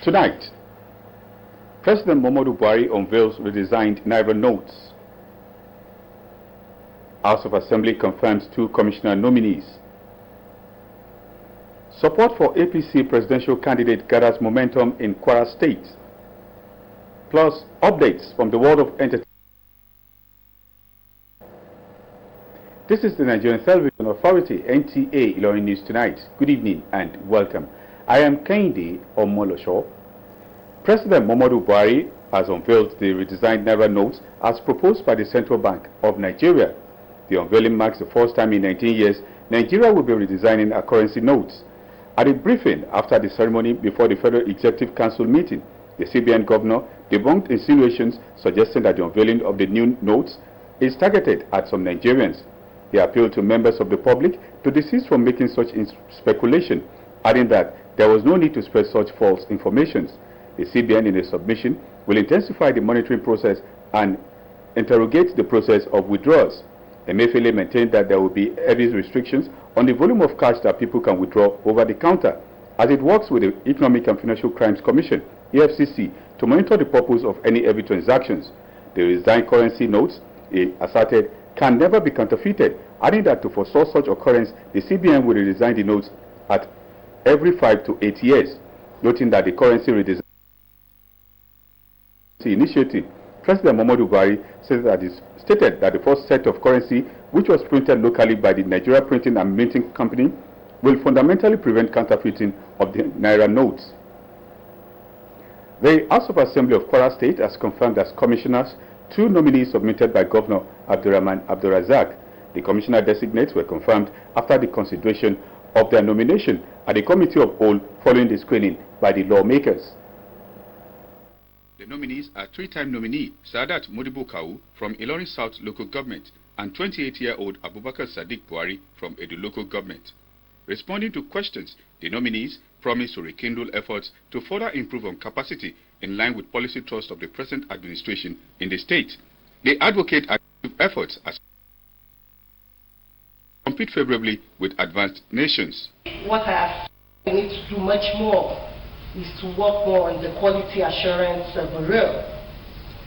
Tonight, President Muhammadu Buhari unveils redesigned Naira notes. House of Assembly confirms 2 commissioner nominees. Support for APC presidential candidate gathers momentum in Kwara State. Plus, updates from the world of entertainment. This is the Nigerian Television Authority, NTA ILORIN NewsTonight. Good evening and welcome. I am Kehinde Omolosho. President Muhammadu Buhari has unveiled the redesigned Naira notes as proposed by the Central Bank of Nigeria. The unveiling marks the first time in 19 years Nigeria will be redesigning our currency notes. At a briefing after the ceremony before the Federal Executive Council meeting, the CBN governor debunked insinuations suggesting that the unveiling of the new notes is targeted at some Nigerians. He appealed to members of the public to desist from making such speculation, adding that there was no need to spread such false information. The CBN, in a submission, will intensify the monitoring process and interrogate the process of withdrawals. Emefiele maintained that there will be heavy restrictions on the volume of cash that people can withdraw over the counter, as it works with the Economic and Financial Crimes Commission, EFCC, to monitor the purpose of any heavy transactions. The redesigned currency notes, he asserted, can never be counterfeited, adding that to forestall such occurrence, the CBN will redesign the notes at every 5 to 8 years, noting that the currency redesign initiative. President Muhammadu Buhari stated that the first set of currency, which was printed locally by the Nigeria Printing and Minting Company, will fundamentally prevent counterfeiting of the Naira notes. The House of Assembly of Kwara State has confirmed as commissioners 2 nominees submitted by Governor Abdurrahman Abdulrazak. The commissioner designates were confirmed after the consideration of their nomination at the Committee of Whole following the screening by the lawmakers. The nominees are 3-time nominee Sadat Modibo Kawu from Ilorin South Local Government and 28-year-old Abubakar Sadiq Buhari from Edo Local Government. Responding to questions, the nominees promised to rekindle efforts to further improve on capacity in line with policy thrust of the present administration in the state. They advocate active efforts as compete favorably with advanced nations. What we need to do much more is to work more on the quality assurance bureau.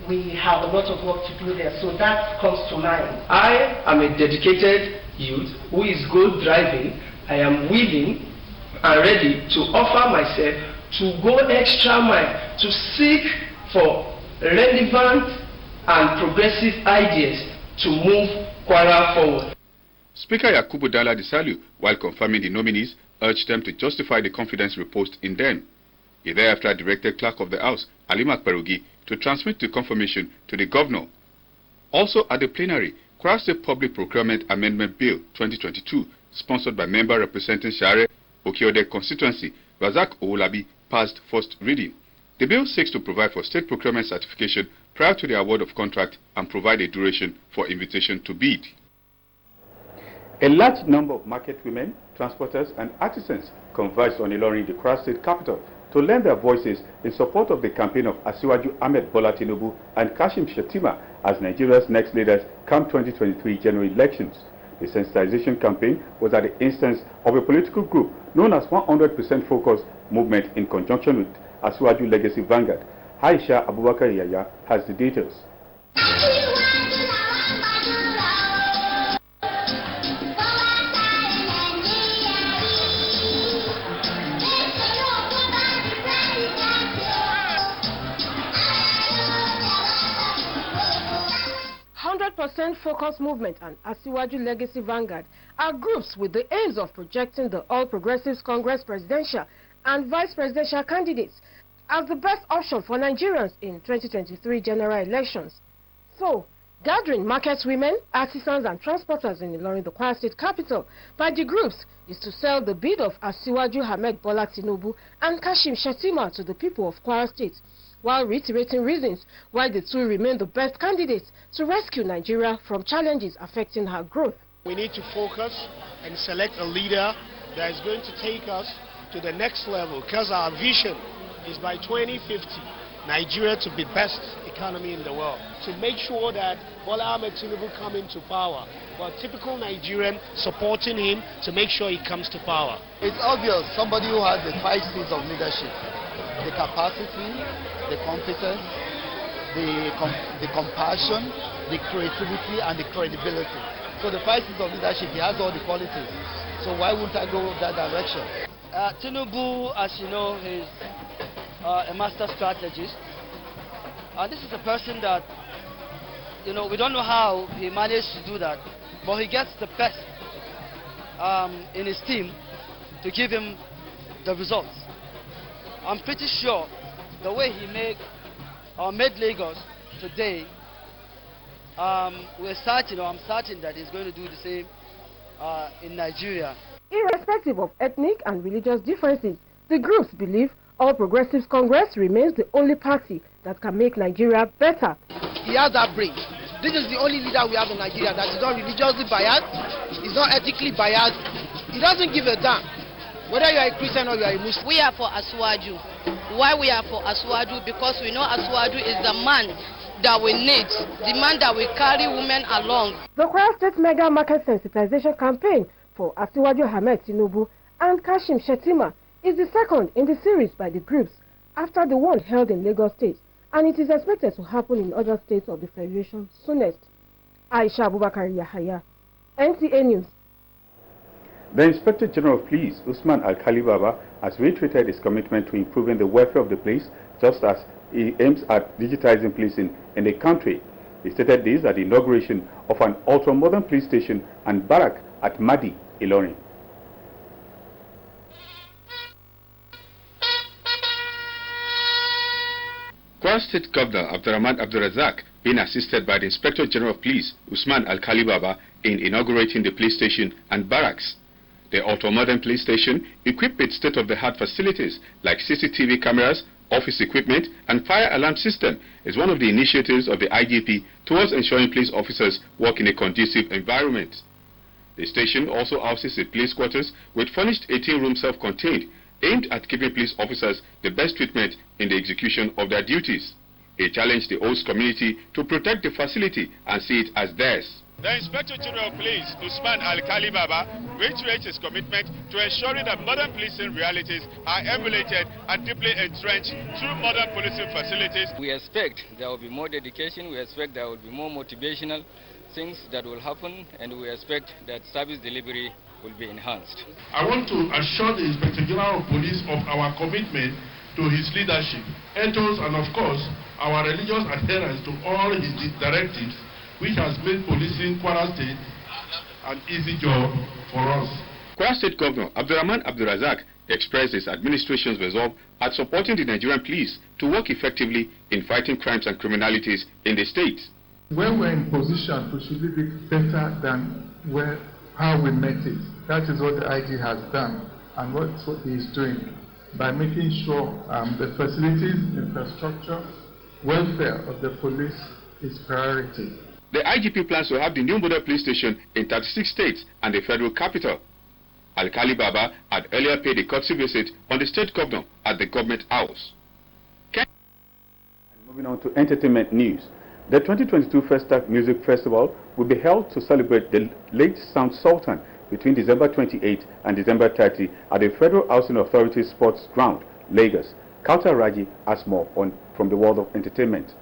We have a lot of work to do there, so that comes to mind. I am a dedicated youth who is goal driving. I am willing and ready to offer myself to go extra mile to seek for relevant and progressive ideas to move Kwara forward. Speaker Yakubu Dala Disalu, while confirming the nominees, urged them to justify the confidence reposed in them. He thereafter directed Clerk of the House, Alimak Perugi, to transmit the confirmation to the Governor. Also at the plenary, Kwara State Public Procurement Amendment Bill 2022, sponsored by member representing Share Okiode constituency, Razak Owolabi, passed first reading. The bill seeks to provide for state procurement certification prior to the award of contract and provide a duration for invitation to bid. A large number of market women, transporters and artisans converged on Ilorin, the Kwara State capital, to lend their voices in support of the campaign of Asiwaju Ahmed Bola Tinubu and Kashim Shettima as Nigeria's next leaders come 2023 general elections. The sensitization campaign was at the instance of a political group known as 100% Focus Movement in conjunction with Asiwaju Legacy Vanguard. Aisha Abubakar Yaya has the details. 100% Focus Movement and Asiwaju Legacy Vanguard are groups with the aims of projecting the All Progressives Congress presidential and vice presidential candidates as the best option for Nigerians in 2023 general elections. So, gathering market women, artisans and transporters in Ilorin, the Kwara State capital, by the groups is to sell the bid of Asiwaju Ahmed Bola Tinubu and Kashim Shettima to the people of Kwara State, while reiterating reasons why the two remain the best candidates to rescue Nigeria from challenges affecting her growth. We need to focus and select a leader that is going to take us to the next level, because our vision is by 2050, Nigeria to be best economy in the world. To make sure that Bola Ahmed Tinubu come into power, but typical Nigerian supporting him to make sure he comes to power. It's obvious somebody who has the 5 C's of leadership. the capacity, the competence, the compassion, the creativity, and the credibility. So the 5 seats of leadership, he has all the qualities. So why wouldn't I go that direction? Tinubu, as you know, is a master strategist. This is a person that, you know, we don't know how he managed to do that, but he gets the best in his team to give him the results. I'm pretty sure the way he made Lagos today, I'm certain that he's going to do the same in Nigeria. Irrespective of ethnic and religious differences, the groups believe All Progressives Congress remains the only party that can make Nigeria better. He has that brain. This is the only leader we have in Nigeria that is not religiously biased, is not ethically biased. He doesn't give a damn whether you are a Christian or you are a Muslim. We are for Asiwaju. Why we are for Asiwaju? Because we know Asiwaju is the man that we need, the man that will carry women along. The Kwara State Mega Market Sensitization Campaign for Asiwaju Ahmed Tinubu and Kashim Shettima is the second in the series by the groups after the one held in Lagos State, and it is expected to happen in other states of the Federation soonest. Aisha Abubakar Yahaya, NTA News. The Inspector General of Police, Usman Al-Khali Baba, has reiterated his commitment to improving the welfare of the police, just as he aims at digitizing policing in the country. He stated this at the inauguration of an ultra-modern police station and barrack at Madi, Ilorin. Kwara State Governor Abdurrahman Abdulrazak being assisted by the Inspector General of Police, Usman Al-Khali Baba, in inaugurating the police station and barracks. The ultra-modern police station, equipped with state-of-the-art facilities like CCTV cameras, office equipment, and fire alarm system, is one of the initiatives of the IGP towards ensuring police officers work in a conducive environment. The station also houses a police quarters with furnished 18-room self-contained, aimed at giving police officers the best treatment in the execution of their duties. He challenged the host community to protect the facility and see it as theirs. The Inspector General of Police, Usman Al-Khali Baba, reiterates his commitment to ensuring that modern policing realities are emulated and deeply entrenched through modern policing facilities. We expect there will be more dedication, we expect there will be more motivational things that will happen, and we expect that service delivery will be enhanced. I want to assure the Inspector General of Police of our commitment to his leadership, ethos, and of course, our religious adherence to all his directives, which has made policing Kwara State an easy job for us. Kwara State Governor Abdurrahman Abdulrazak expressed his administration's resolve at supporting the Nigerian police to work effectively in fighting crimes and criminalities in the state. When we're in position to should be better than how we met it. That is what the IG has done, and what he is doing by making sure the facilities, infrastructure, welfare of the police is priority. The IGP plans to have the new model police station in 36 states and the federal capital. Al-Khali Baba had earlier paid a courtesy visit on the state governor at the government house. Moving on to entertainment news. The 2022 Festac Music Festival will be held to celebrate the late Sound Sultan between December 28 and December 30 at the Federal Housing Authority Sports Ground, Lagos. Kauta Raji has more from the world of entertainment.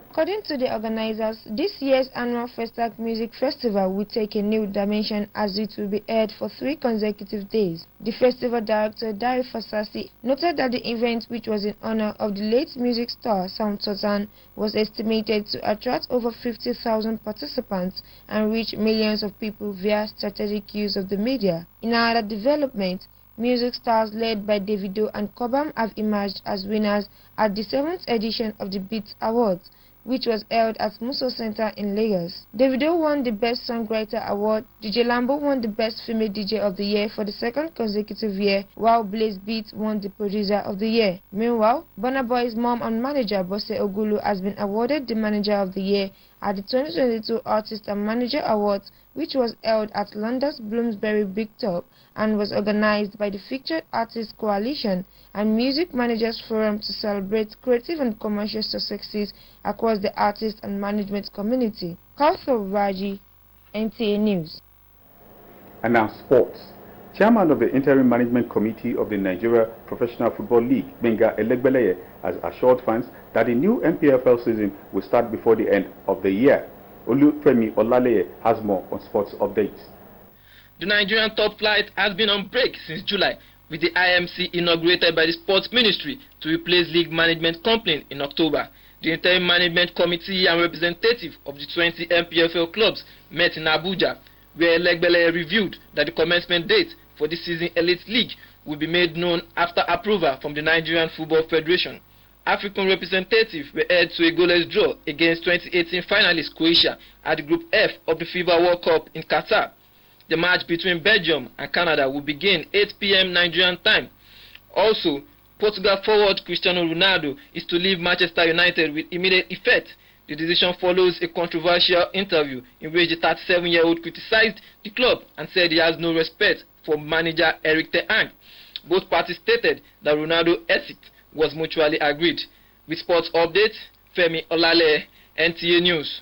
According to the organizers, this year's annual Festac Music Festival will take a new dimension as it will be aired for 3 consecutive days. The festival director, Dari Fasasi, noted that the event, which was in honor of the late music star Sound Sultan, was estimated to attract over 50,000 participants and reach millions of people via strategic use of the media. In another development, music stars led by Davido and Cobham have emerged as winners at the 7th edition of the Beats Awards, which was held at Muso Center in Lagos. Davido won the Best Songwriter Award, DJ Lambo won the Best Female DJ of the Year for the 2nd consecutive year, while Blaze Beats won the Producer of the Year. Meanwhile, Burna Boy's mom and manager Bose Ogulu has been awarded the Manager of the Year at the 2022 Artist and Manager Awards, which was held at London's Bloomsbury Big Top and was organized by the Featured Artists Coalition and Music Managers Forum to celebrate creative and commercial successes across the artist and management community. Kauta Raji, NTA News. And now sports. Chairman of the Interim Management Committee of the Nigeria Professional Football League, Benga Elegbeleye, has assured fans that the new NPFL season will start before the end of the year. Olufemi Olaleye has more on sports updates. The Nigerian top flight has been on break since July, with the IMC inaugurated by the Sports Ministry to replace league management company in October. The Interim Management Committee and representative of the 20 NPFL clubs met in Abuja, where Elegbeleye revealed that the commencement date for the season Elite League will be made known after approval from the Nigerian Football Federation. African representatives were held to a goalless draw against 2018 finalist Croatia at the Group F of the FIBA World Cup in Qatar. The match between Belgium and Canada will begin 8 p.m. Nigerian time. Also, Portugal forward Cristiano Ronaldo is to leave Manchester United with immediate effect. The decision follows a controversial interview in which the 37-year-old criticized the club and said he has no respect for manager Erik ten Hag. Both parties stated that Ronaldo's exit was mutually agreed. With sports updates, Femi Olale, NTA News.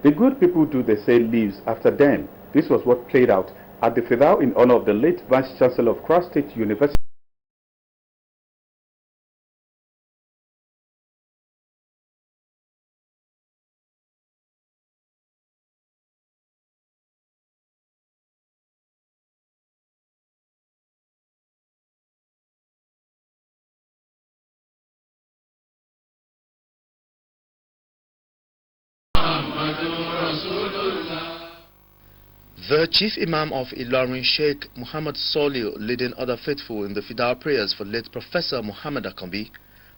The good people do they say lives after them. This was what played out at the Fidao in honor of the late Vice Chancellor of Cross State University. The Chief Imam of Ilorin, Sheikh Muhammad Soliu, leading other faithful in the Fidao prayers for late Professor Muhammad Akambi.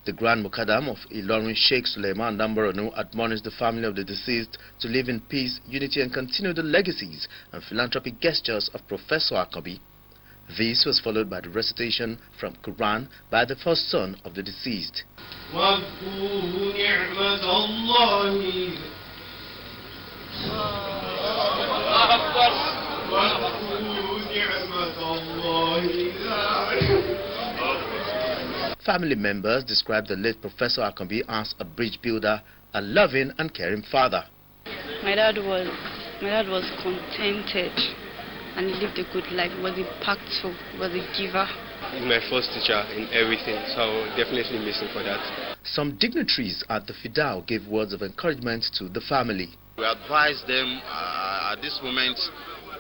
The Grand Muqaddam of Ilorin, Sheikh Suleiman Dambaranu, admonished the family of the deceased to live in peace, unity and continue the legacies and philanthropic gestures of Professor Akambi. This was followed by the recitation from Quran by the first son of the deceased. Family members described the late Professor Akambi as a bridge builder, a loving and caring father. My dad was contented and he lived a good life. He was impactful, he was a giver. He's my first teacher in everything, so I will definitely miss him for that. Some dignitaries at the Fidao gave words of encouragement to the family. We advise them at this moment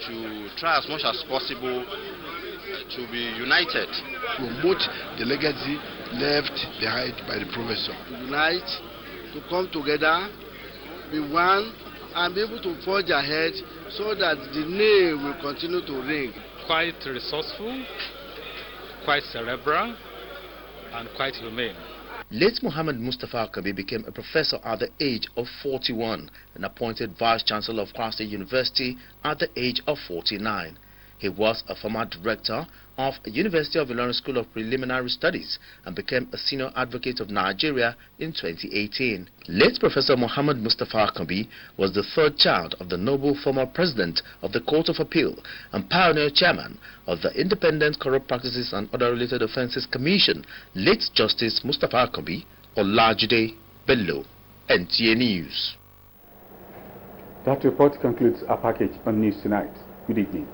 to try as much as possible to be united. Promote the legacy left behind by the professor. To unite, to come together, be one, and be able to forge ahead so that the name will continue to ring. Quite resourceful, quite cerebral, and quite humane. Late Muhammad Mustafa Akambi became a professor at the age of 41 and appointed Vice Chancellor of Cross State University at the age of 49. He was a former director of University of Ilorin School of Preliminary Studies and became a senior advocate of Nigeria in 2018. Late Professor Muhammad Mustafa Akambi was the third child of the noble former president of the Court of Appeal and pioneer chairman of the Independent Corrupt Practices and Other Related Offences Commission, late Justice Mustafa Akambi, Olajide Bello, NTA News. That report concludes our package on News Tonight. Good evening.